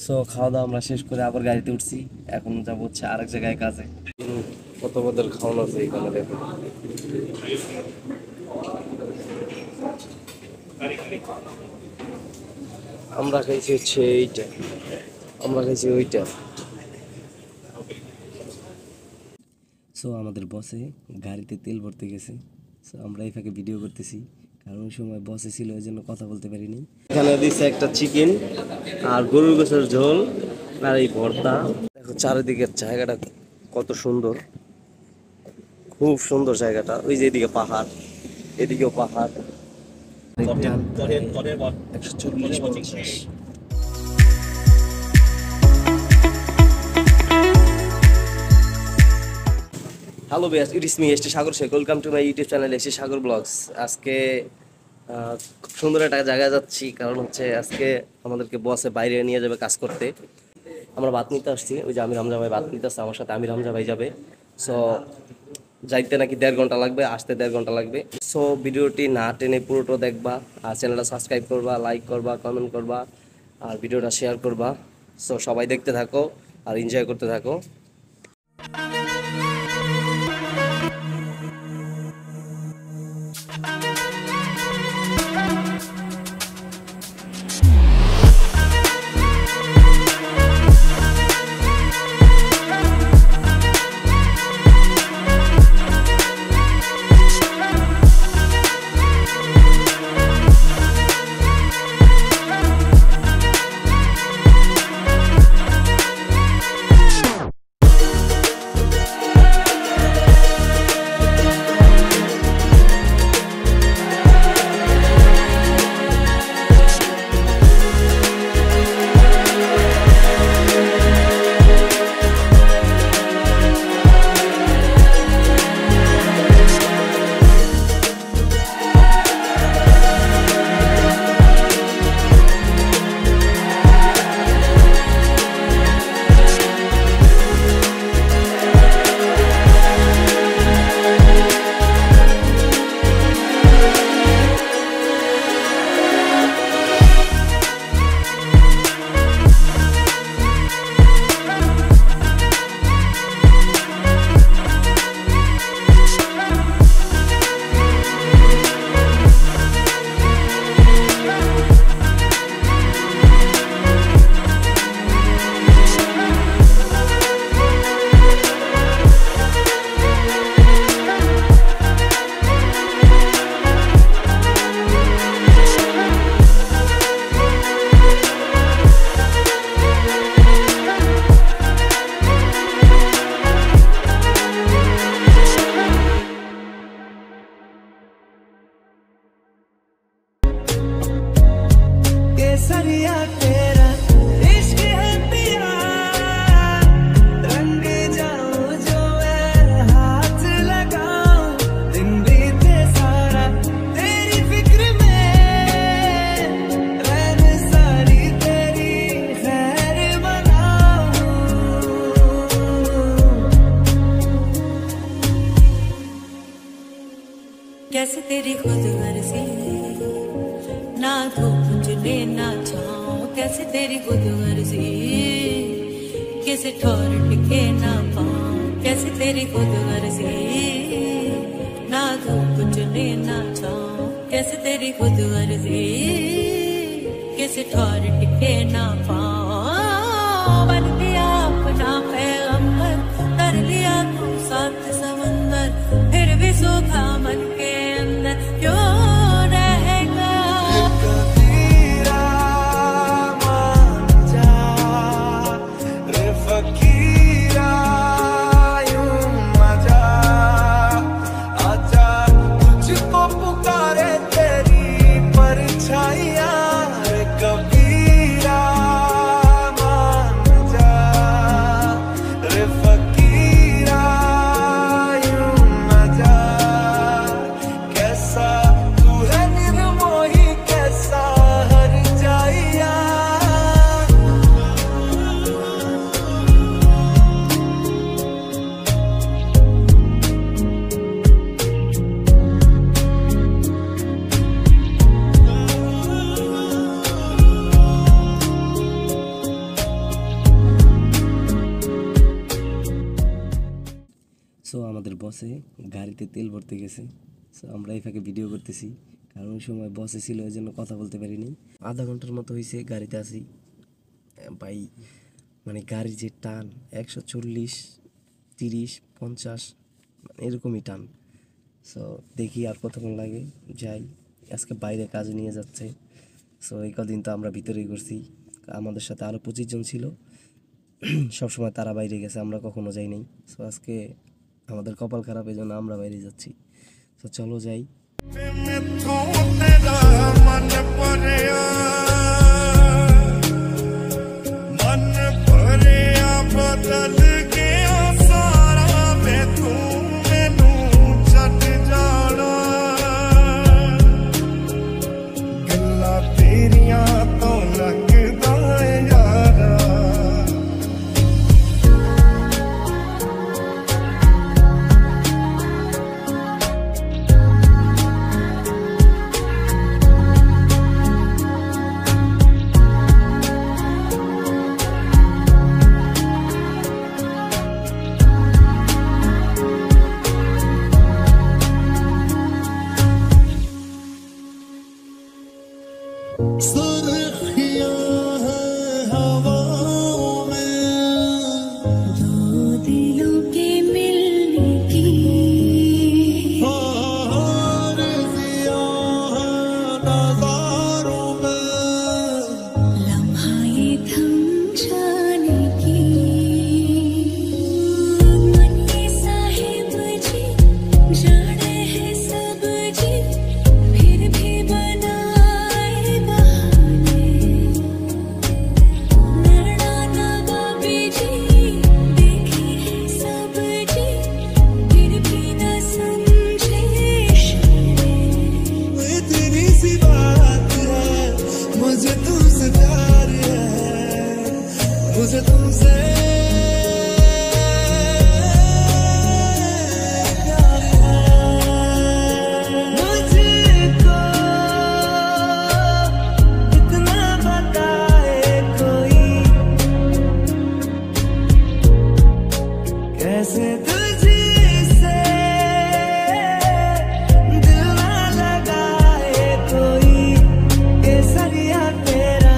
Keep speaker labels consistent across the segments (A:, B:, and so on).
A: So খাওয়া দাওয়া আমরা শেষ করে আবার গাড়িতে উঠছি। এখন যাবো হচ্ছে আরেক জায়গায় কাজে। কত বদের খাওয়ানো আছে এখানে দেখো। আমরা খাইছি হচ্ছে এইটা, আমরা খাইছি ওইটা। সো আমাদের বসে গাড়িতে তেল ভরতে গেছে। সো আমরা এই ফাঁকে ভিডিও করতেছি, কারণ ওই সময় বসে ছিল ওই জন্য কথা বলতে পারিনি। এখানে দিচ্ছে একটা চিকেন আর গরুর গোশের ঝোল আর এই ভর্তা। দেখো চারিদিকের জায়গাটা কত সুন্দর, খুব সুন্দর জায়গাটা। ওই যে এদিকে পাহাড়, এদিকেও পাহাড়। 140-150। হ্যালো বেস, it is me ST Sagar Sheikh. Welcome to my YouTube channel ST Sagar vlogs. আজকে খুব সুন্দর একটা জায়গায় যাচ্ছি, কারণ হচ্ছে আজকে আমাদেরকে বসে বাইরে নিয়ে যাবে কাজ করতে। আমরা ভাত নিতে আসছি, ওই যে আমির হামজা ভাই ভাত নিতে আসছে, আমার সাথে আমির হামজা ভাই যাবে। সো যাইতে নাকি 1.5 ঘন্টা লাগবে, আসতে 1.5 ঘন্টা লাগবে। সো ভিডিওটি না টেনে পুরোটা দেখবা, আর চ্যানেলটা সাবস্ক্রাইব করবা, লাইক করবা, কমেন্ট করবা, আর ভিডিওটা শেয়ার করবা। সো সবাই দেখতে থাকো আর এনজয় করতে থাকো।
B: सरिया तेरा इश्क है पिया, रंग जाऊं जो मैं हाथ लगाऊं, दिन बीते सारा तेरी फिक्र में, रैन सारी तेरी खैर बनाऊं।
C: कैसे तेरी खुद गर्जी ना धूप चुने ना छाऊं, कैसे तेरी खुद गर्जी कैसे ठोर टिके ना पाऊं, कैसे तेरी खुद गर्जी ना धूप चुने ना छाऊं, कैसे तेरी खुद गर्जी कैसे ठोर टिके ना पाऊं। बन लिया अपना पैगंबर, कर लिया तू साथ समंदर, फिर भी सूखा मन के अंदर क्यों
B: छाइया कबीरा
A: সো আমাদের বসে গাড়িতে তেল ভরতে গেছে। সো আমরা এই ফাঁকে ভিডিও করতেছি, কারণ ওই সময় বসে ছিল, ওই জন্য কথা বলতে পারিনি। আধা ঘন্টার মতো হয়েছে গাড়িতে আছি ভাই। মানে গাড়ির যে টান 140, 30, 50 এরকমই টান। সো দেখি আর কতক্ষণ লাগে, যাই। আজকে বাইরে কাজে নিয়ে যাচ্ছে। সো এই কদিন তো আমরা ভিতরেই করছি, আমাদের সাথে আরও 25 জন ছিল। সবসময় তারা বাইরে গেছে, আমরা কখনো যাই নাই। সো আজকে আমাদের কপাল খারাপ, এই জন্য আমরা বাইরে যাচ্ছি। তো চলো যাই।
C: दो दिलों के मिलने की लम्हा ये थम जाने की मन ये साहिब जी जाने है सब जी फिर भी बनाए बहाने नैना नवाबी जी देखी है सब जी फिर भी न समझे इशारे
B: इतनी सी बात है, मुझे तुमसे प्यार है, मुझे तुमसे प्यार है। मुझको इतना बताए कोई, कैसे तुझसे दिल ना लगाए कोई, केसरिया तेरा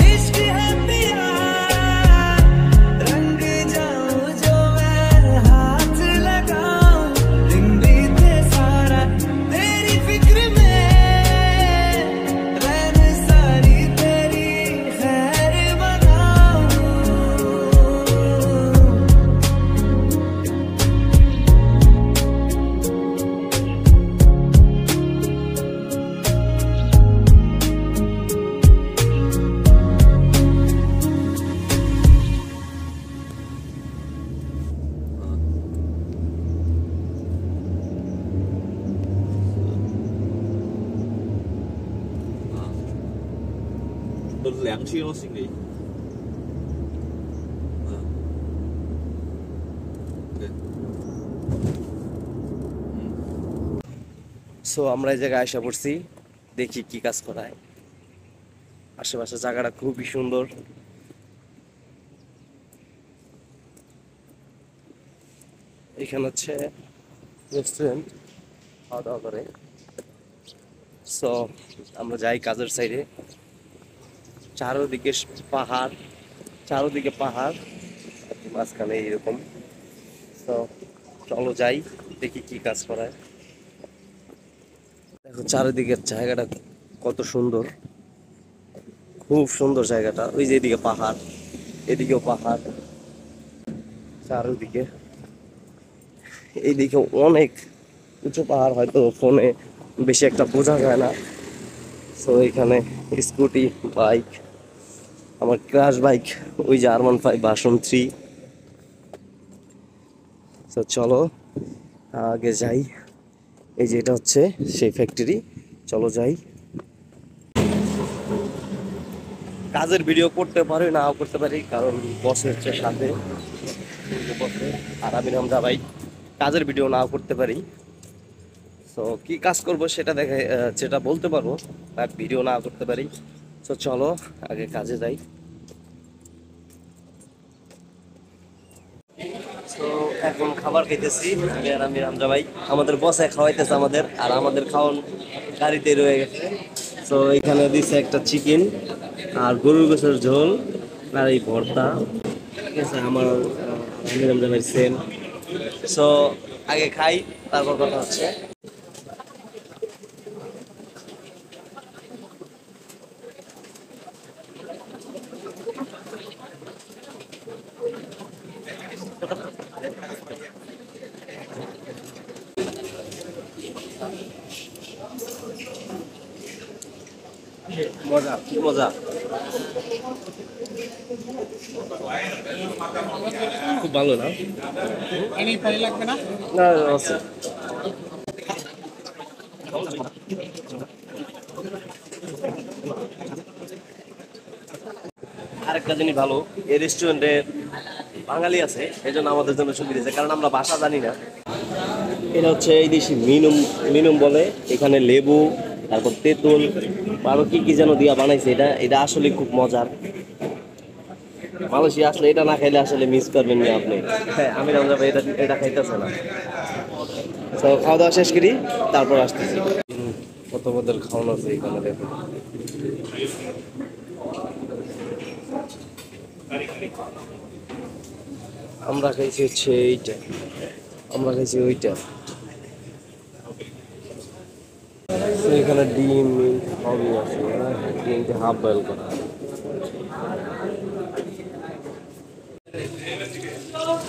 B: इश्क है पिया, रंग जाऊं जो मैं हाथ लगाऊं, दिन बीते सारा तेरी फिक्र में, रैन सारी तेरी खैर बनाऊं।
D: 都2次咯，先你。
A: সো আমরা এই জায়গায় আসা পড়ছি, দেখি কি কাজ করায়। আশেপাশে জায়গাটা খুবই সুন্দর। এখানে হচ্ছে রেস্টুরেন্ট, খাওয়া দাওয়া করে। সো আমরা যাই কাজের সাইডে। চারোদিকে পাহাড়, চারোদিকে পাহাড়, মাঝখানে এইরকম। তো চলো যাই, দেখি কি কাজ করায়। দেখো চারিদিকের জায়গাটা কত সুন্দর, খুব সুন্দর জায়গাটা। ওই যে এদিকে পাহাড়, এদিকেও পাহাড়, চারিদিকে। এইদিকে অনেক উঁচু পাহাড়, হয়তো ফোনে বেশি একটা বোঝা যায় না। সো এখানে স্কুটি, বাইক, আমার ক্রাশ বাইক, ওই যে R15 ভার্সন 3। তো চলো আগে যাই। এই যে এটা হচ্ছে সেই ফ্যাক্টরি, চলো যাই। কাজের ভিডিও করতে পারি, নাও করতে পারি, কারণ বস হচ্ছে সাথে, আর আমি হামজা ভাই কাজের ভিডিও নাও করতে পারি। সো কি কাজ করব সেটা দেখে, যেটা বলতে পারবো, বাট ভিডিও না করতে পারি। তো চলো আগে কাজে যাই। তো এখন খাবার খাইতেছি আমি আর হামজা ভাই। আমাদের বসে খাওয়াইতেছে আমাদের, আর আমাদের খাওয়ান গাড়িতে রয়ে গেছে। তো এখানে দিছে একটা চিকেন আর গরুর গোশের ঝোল আর এই ভর্তা। ঠিক আছে, আমার আমির হামজা ভাই সেম। সো আগে খাই, তারপর কথা হচ্ছে। মজা, কি মজা, খুব ভালো না? না, না, আছে। আরেকটা জিনিস ভালো, এই রেস্টুরেন্টে বাঙালি আছে, এই জন্য আমাদের জন্য সুবিধা আছে, কারণ আমরা ভাষা জানি না। এটা হচ্ছে এই দেশি মিনুম, মিনুম বলে। এখানে লেবু, তারপর তেঁতুল, আরো কি কি যেন দিয়া বানাইছে। এটা এটা আসলে খুব মজার। মালয়েশিয়া আসলে এটা না খাইলে আসলে মিস করবেন না আপনি। হ্যাঁ, আমি রামজা ভাই এটা এটা খাইতেছে না। তো খাওয়া দাওয়া শেষ করি, তারপর আসতেছি। কত পদের খাওয়ানো আছে এখানে, দেখুন। আমরা খাইছি হচ্ছে এইটা, আমরা খাইছি ওইটা। তো এখানে ডিম সবই আছে, ডিমকে হাফ বয়েল করা।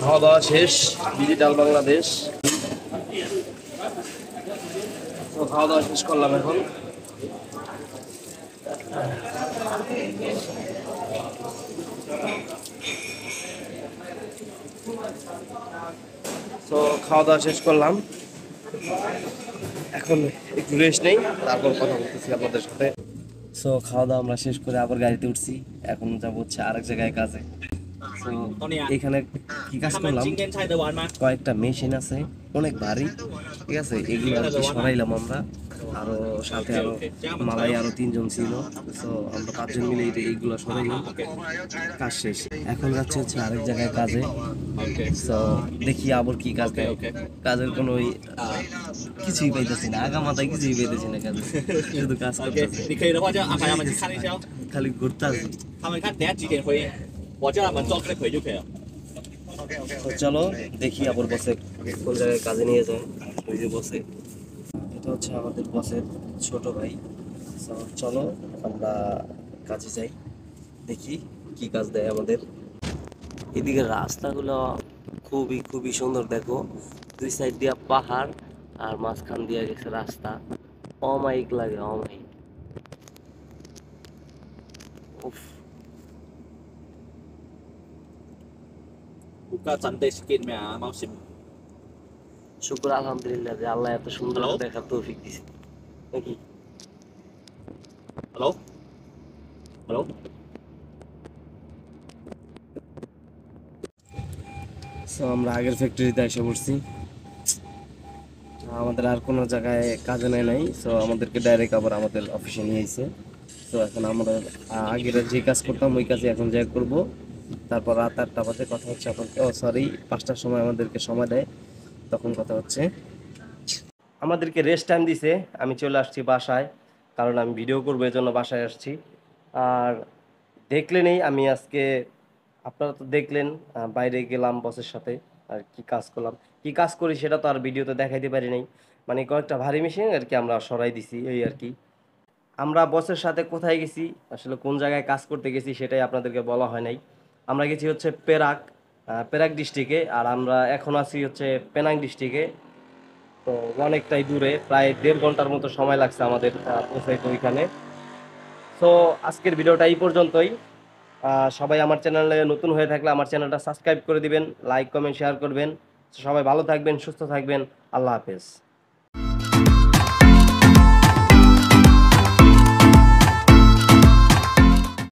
A: খাওয়া দাওয়া শেষ, ডিজিটাল বাংলাদেশ। তো খাওয়া দাওয়া শেষ করলাম এখন। তো খাওয়া দাওয়া শেষ করলাম, এখন একটু রেস্ট নেই, তারপর কথা বলতেছি আপনাদের সাথে। সো খাওয়া দাওয়া আমরা শেষ করে আবার গাড়িতে উঠছি, এখন যাবো হচ্ছে আরেক জায়গায় কাজে। তো এখানে কি কাজ করলাম, কয়েকটা মেশিন আছে অনেক ভারী, ঠিক আছে, এগুলো আর কি সরাইলাম আমরা। আরো সাথে আরো মালাই আরো 3 জন ছিল। তো আমরা 5 জন মিলে এইগুলো সরাইলাম, কাজ শেষ। এখন যাচ্ছে হচ্ছে আরেক জায়গায় কাজে। তো দেখি আবার কি কাজ দেয়। কাজের কোনো কিছুই পাইতেছি না, আগা মাথায় কিছুই পাইতেছি না কাজে, শুধু কাজ করতেছি,
D: 你可以的话就安排他们去看一下哦。
A: খালি ঘুরতে আছি।
D: 他们看等下几点回，我叫他们坐这回就可以了。
A: তো চলো দেখি আবার বসে কোন জায়গায় কাজে নিয়ে যায়। ওই যে বসে, এটা হচ্ছে আমাদের বসের ছোট ভাই। So, চলো আমরা কাজে যাই, দেখি কি কাজ দেয় আমাদের। এদিকে রাস্তাগুলো খুবই খুবই সুন্দর, দেখো দুই সাইড দিয়া পাহাড় আর মাঝখান দিয়া গেছে রাস্তা। অমাইক লাগে, অমাইক। উফ,
D: buka cantik sikit mea, mau sim.
A: শুকর আলহামদুলিল্লাহ যে আল্লাহ এত সুন্দর
D: Hello?
A: দেখার তৌফিক দিছে নাকি।
D: Hello? Hello?
A: সো আমরা আগের ফ্যাক্টরিতে এসে পড়ছি, আমাদের আর কোনো জায়গায় কাজে নেয় নাই। সো আমাদেরকে ডাইরেক্ট আবার আমাদের অফিসে নিয়ে এসে। তো এখন আমরা আগের যে কাজ করতাম ওই কাজে এখন যাই করব। তারপর রাত 8টা বাজে কথা হচ্ছে এখন, সরি 5টার সময় আমাদেরকে সময় দেয়, তখন কথা হচ্ছে। আমাদেরকে রেস্ট টাইম দিছে, আমি চলে আসছি বাসায়, কারণ আমি ভিডিও করবো এই জন্য বাসায় আসছি। আর দেখলেনই আমি আজকে, আপনারা তো দেখলেন বাইরে গেলাম বসের সাথে, আর কি কাজ করলাম, কি কাজ করি সেটা তো আর ভিডিওতে দেখাইতে পারি নাই। মানে কয়েকটা ভারী মেশিন আর কি আমরা সরাই দিছি, এই আর কি। আমরা বসের সাথে কোথায় গেছি, আসলে কোন জায়গায় কাজ করতে গেছি সেটাই আপনাদেরকে বলা হয় নাই। আমরা গেছি হচ্ছে পেরাক, পেরাক ডিস্ট্রিক্টে, আর আমরা এখন আছি হচ্ছে পেনাং ডিস্ট্রিক্টে। তো অনেকটাই দূরে, প্রায় 1.5 ঘন্টার মতো সময় লাগছে আমাদের পৌঁছাইতে ওইখানে। সো আজকের ভিডিওটা এই পর্যন্তই। সবাই আমার চ্যানেলে নতুন হয়ে থাকলে আমার চ্যানেলটা সাবস্ক্রাইব করে দিবেন, লাইক কমেন্ট শেয়ার করবেন। সবাই ভালো থাকবেন, সুস্থ থাকবেন, আল্লাহ হাফেজ।